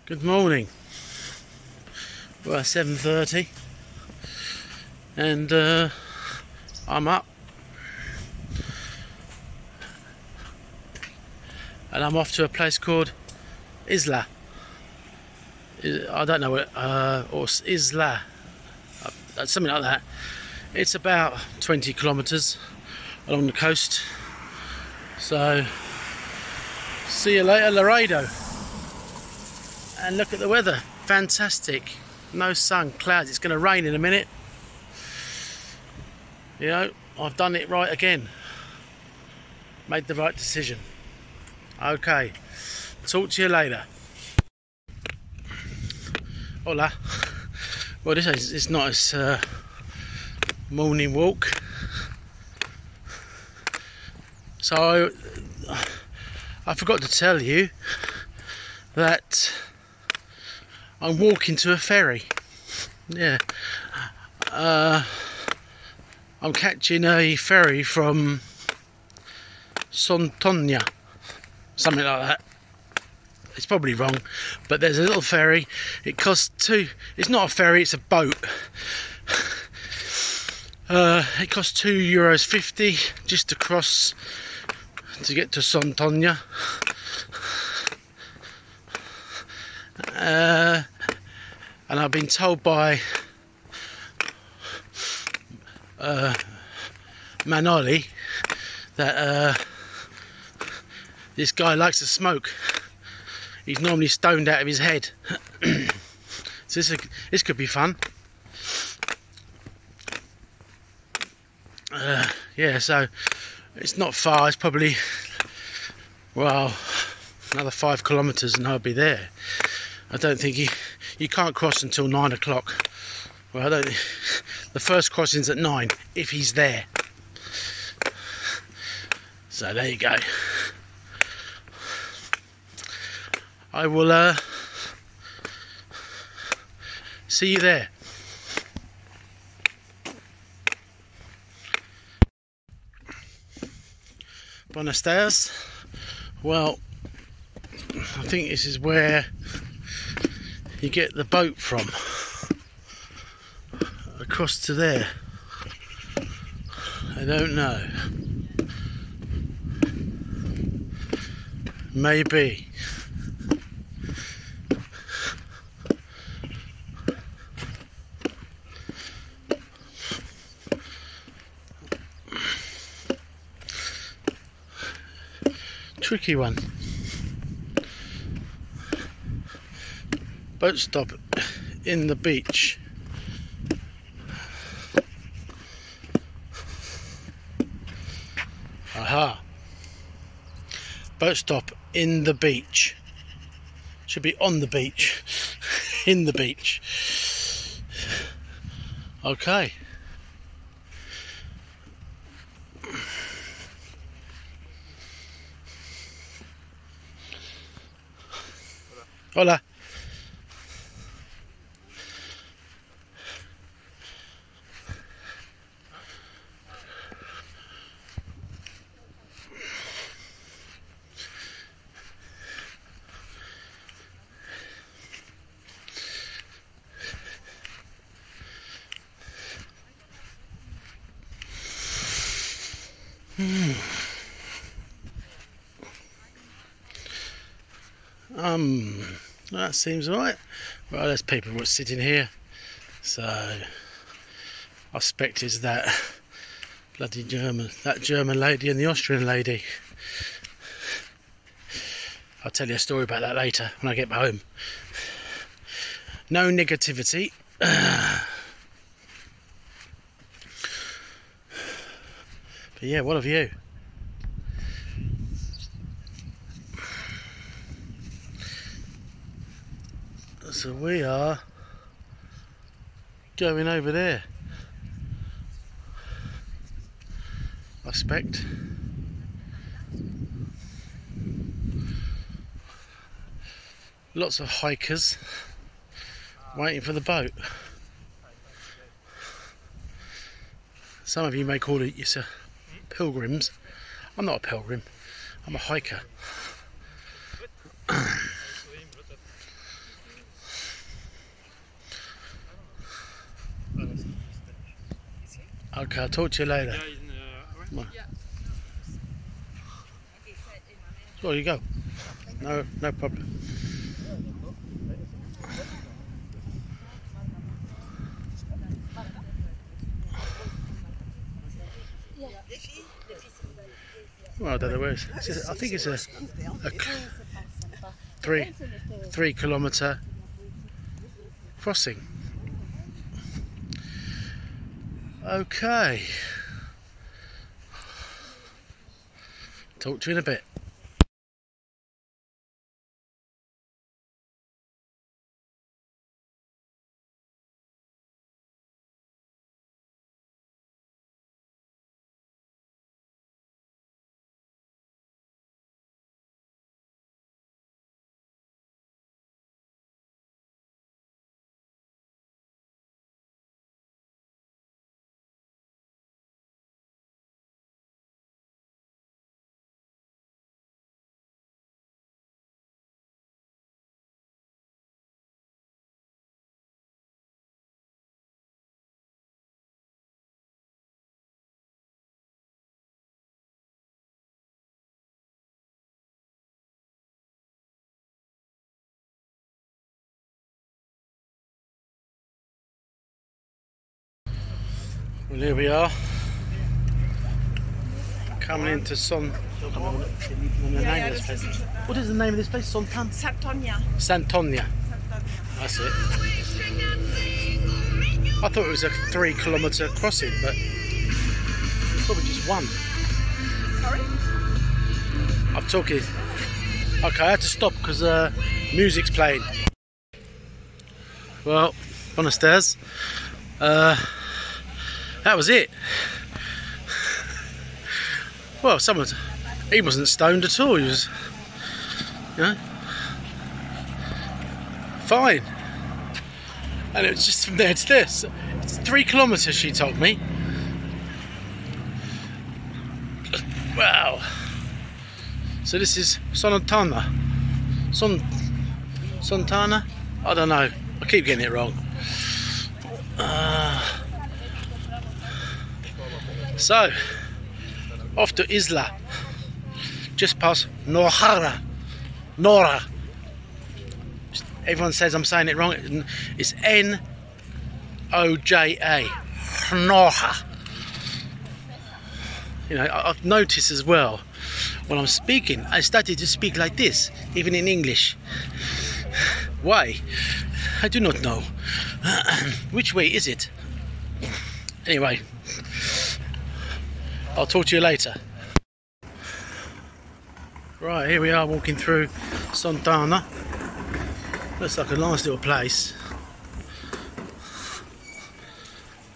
Good morning. Well, 7:30 and I'm up and I'm off to a place called Isla. I don't know what, or Isla, something like that. It's about 20 kilometers along the coast. So, see you later, Laredo. And look at the weather, fantastic. No sun, clouds. It's going to rain in a minute. You know, I've done it right again. Made the right decision. Okay, talk to you later. Hola. Well, this is it's nice morning walk. So I forgot to tell you that I'm walking to a ferry. Yeah, I'm catching a ferry from Sontonia, something like that. It's probably wrong, but there's a little ferry. It costs it's not a ferry, it's a boat. It costs €2.50 just to cross to get to Sontonia. And I've been told by Manoli that this guy likes to smoke. He's normally stoned out of his head. So this could be fun. Yeah, so it's not far. It's probably, well, another 5 kilometers and I'll be there. I don't think you can't cross until 9 o'clock. Well, I don't. The first crossing's at 9 if he's there. So there you go. I will see you there. Buenos dias. Well, I think this is where you get the boat from. Across to there. I don't know. Maybe. Tricky one. Boat stop in the beach. Aha. Boat stop in the beach. Should be on the beach. In the beach. Okay. Hola. That seems right. Well, there's people sitting here, so I suspect it's that bloody German lady and the Austrian lady. I'll tell you a story about that later when I get home. No negativity. But yeah, what have you? So we are going over there, I expect. Lots of hikers waiting for the boat. Some of you may call it yourself pilgrims. I'm not a pilgrim, I'm a hiker. Okay, I'll talk to you later. Well, well, you go. No problem. Well, I don't know where it is. I think it's a 3 kilometre crossing. Okay. Talk to you in a bit. Well, here we are, coming into Son. What is the name of this place? Santonia. Santonia. That's it. I thought it was a 3 kilometre crossing, but it's probably just one. Sorry? I'm talking. Okay, I had to stop because music's playing. Well, on the stairs. That was it. Well, he wasn't stoned at all. He was, you know, fine. And it was just from there to this. It's 3 kilometres, she told me. Wow. So this is Sontana. Sontana? I don't know. I keep getting it wrong. So, off to Isla. Just past Nora. Everyone says I'm saying it wrong. It's Noja. Noja. You know, I've noticed as well, when I'm speaking, I started to speak like this, even in English. Why? I do not know. Which way is it? Anyway, I'll talk to you later. Right, here we are walking through Sontana. Looks like a nice little place.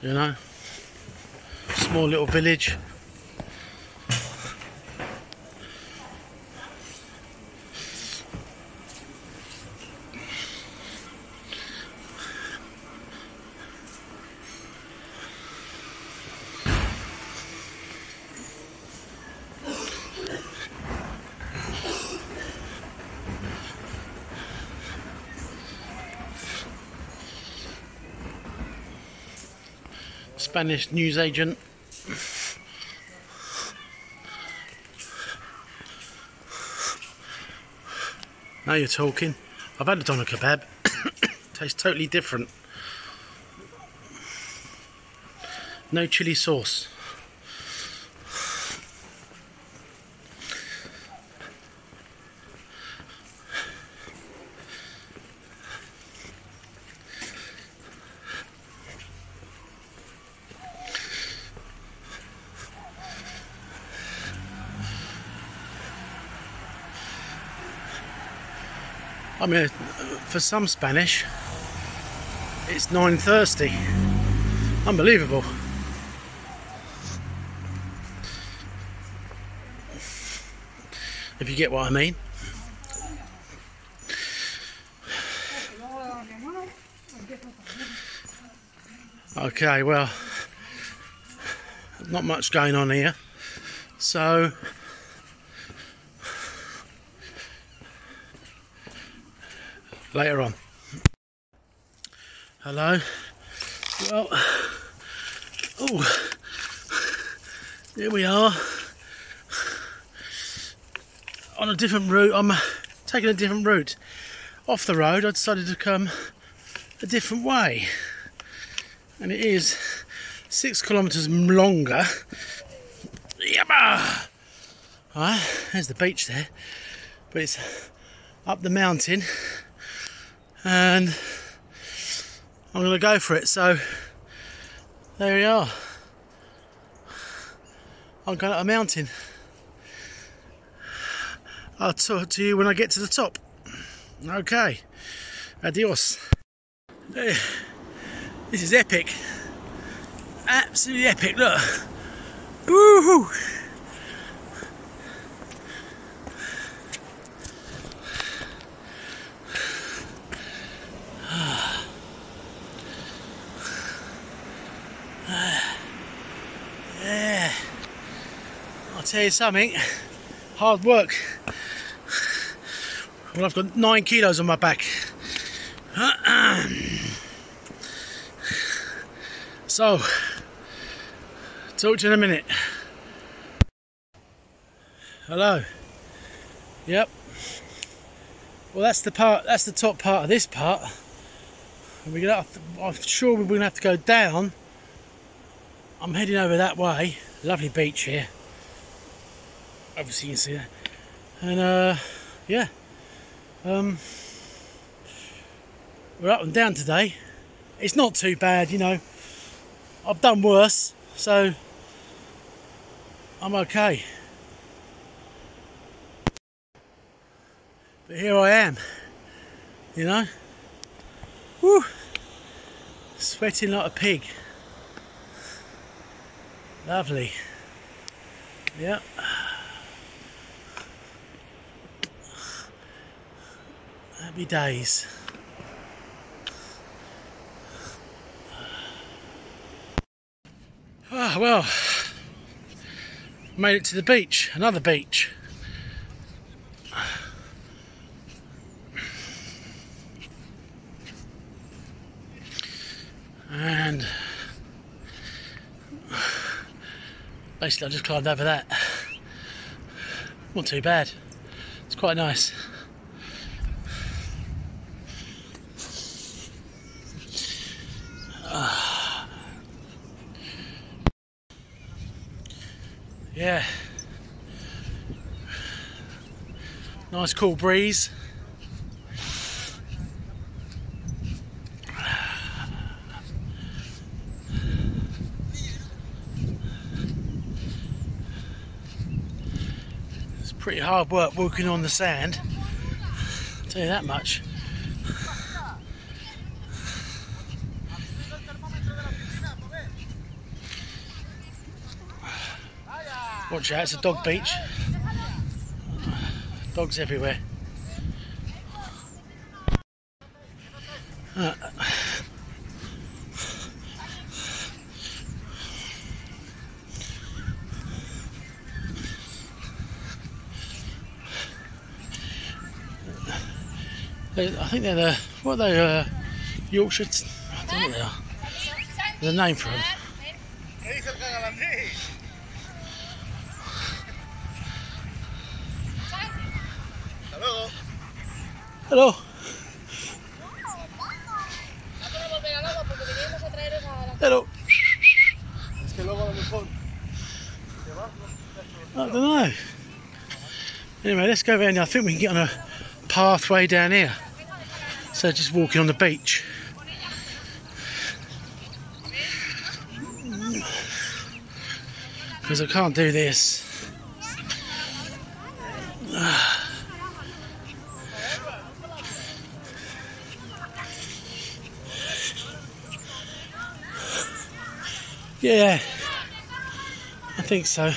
You know, small little village. Spanish newsagent. Now you're talking. I've had a doner kebab. Tastes totally different. No chili sauce. I mean, for some Spanish, it's 9:30. Unbelievable. If you get what I mean. Okay, well, not much going on here. So, later on. Hello. Well, oh, Here we are on a different route. I'm taking a different route off the road. I decided to come a different way, and it is 6 kilometres longer. Yabba! Right, there's the beach there, but it's up the mountain, and I'm going to go for it. So there we are. I'm going up a mountain. I'll talk to you when I get to the top. Okay, adios. Hey, this is epic. Absolutely epic, look. Woohoo! Yeah. I'll tell you something, hard work. Well, I've got 9 kilos on my back. So, talk to you in a minute. Hello. Yep. Well, that's the top part of this part. I'm sure we're going to have to go down. I'm heading over that way. Lovely beach here. Obviously you can see that. And yeah. We're up and down today. It's not too bad, you know. I've done worse, so I'm okay. But here I am, you know. Woo! Sweating like a pig. Lovely. Yep. Happy days. Ah, well, made it to the beach, another beach. And basically I just climbed over that. Not too bad. It's quite nice. Yeah. Nice cool breeze. It's pretty hard work walking on the sand, I'll tell you that much. Watch out, it's a dog beach. Dogs everywhere. I think they're the, what are they, Yorkshire, I don't know what they are. There's a name for them. Hello. Hello. I don't know. Anyway, let's go around. I think we can get on a pathway down here. So just walking on the beach. Because I can't do this. Yeah, I think so.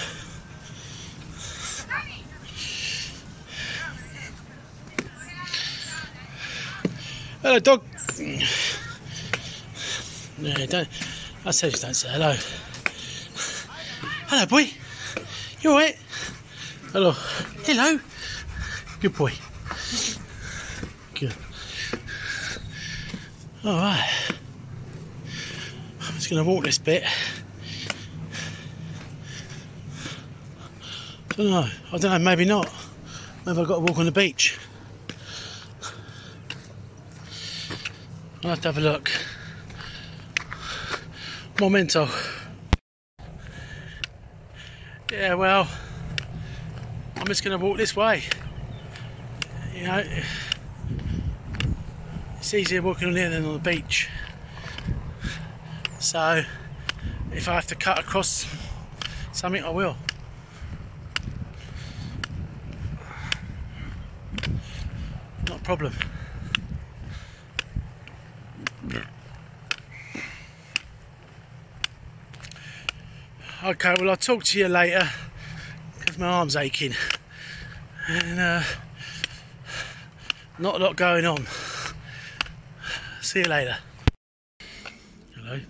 Hello, dog. No, don't. I said just don't say hello. Hello, boy. You alright? Hello. Hello. Good boy. Good. Alright. I'm just going to walk this bit. I don't know, maybe not. Maybe I've got to walk on the beach. I'll have to have a look. Momento. Yeah, well, I'm just going to walk this way. You know, it's easier walking on here than on the beach. So, if I have to cut across something, I will. Not a problem. Okay, well I'll talk to you later because my arm's aching and not a lot going on. See you later. Hello.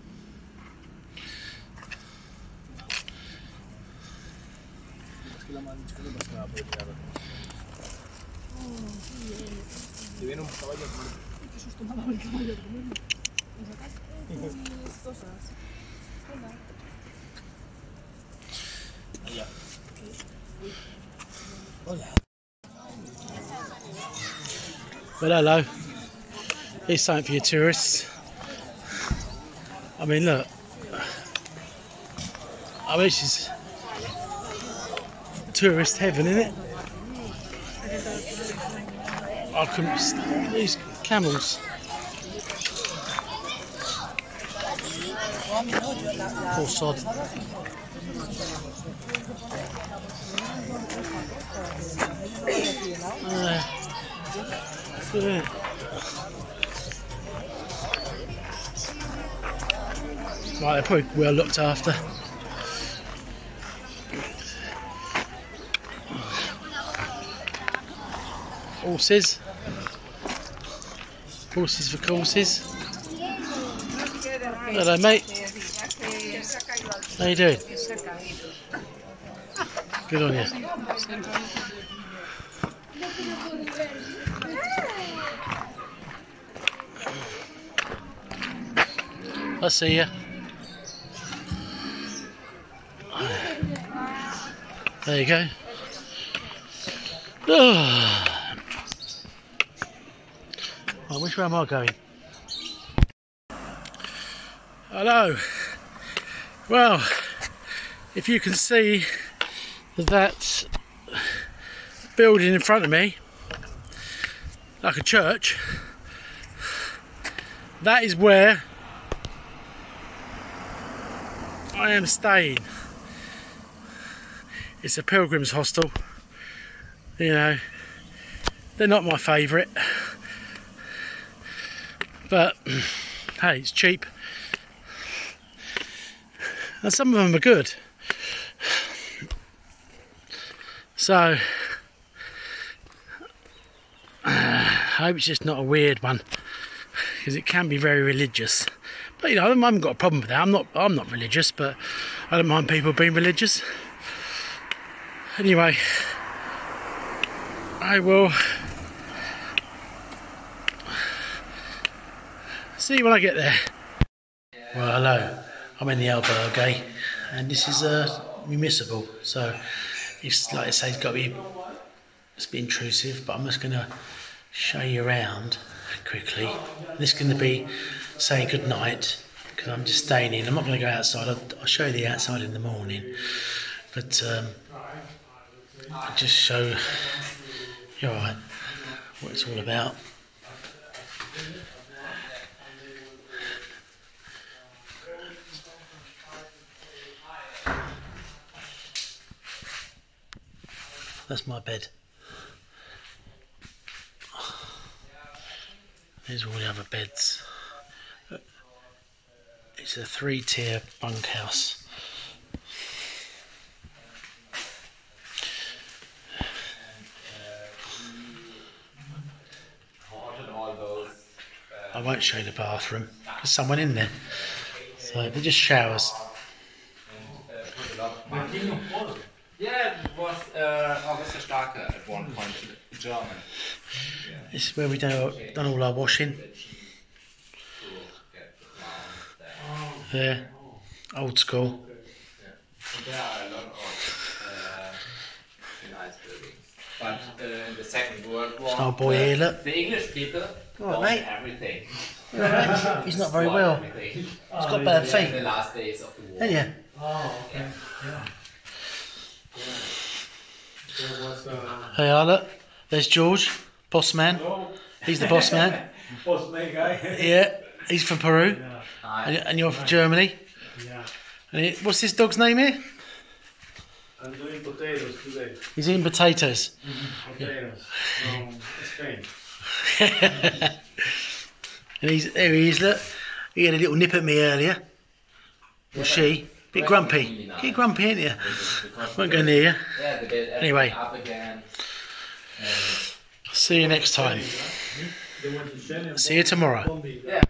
Well, hello. Here's something for you tourists. I mean, look. I mean, this is tourist heaven, isn't it? I couldn't. These camels. Poor sod. Yeah. Right, they're probably well looked after. Horses. Horses for courses. Hello, mate. How you doing? Good on you. I see ya. There you go. Oh, which way am I going? Hello. Well, if you can see that building in front of me, like a church, that is where I am staying. It's a pilgrim's hostel. You know, they're not my favourite, but hey, it's cheap, and some of them are good. So I hope it's just not a weird one, because it can be very religious. But you know, I haven't got a problem with that. I'm not religious, but I don't mind people being religious. Anyway, I will see you when I get there. Well, hello. I'm in the albergue, and this is municipal, so it's like I say, it's a bit intrusive, but I'm just going to show you around quickly. This is going to be saying good night, because I'm just staying in. I'm not going to go outside. I'll show you the outside in the morning, but I'll just show you alright what it's all about. That's my bed. There's all the other beds. It's a 3-tier bunkhouse. I won't show you the bathroom. There's someone in there. So they're just showers. Yeah, it was August Starker at one point in German. This is where we done all our washing. Yeah, old school. There are a lot of But in the Second World War, Oh boy, here, look. the English people Right, bombed mate. everything. Right. He's not very well. Everything. He's got bad In feet. the last days of the war. Ain't you? Oh, okay. Yeah. There was Hey, look. There's George, boss man. He's the boss man. boss man guy. Yeah, he's from Peru. Yeah. And you're from Germany. Yeah. And what's this dog's name here? I'm doing potatoes today. He's eating potatoes. Potatoes from Spain. And there he is, look. He had a little nip at me earlier. Or she. Bit grumpy. Get grumpy, ain't you? Won't go near you. Yeah, they built everything Anyway. up again. See you next time. They went to Shannon. See you tomorrow. Yeah.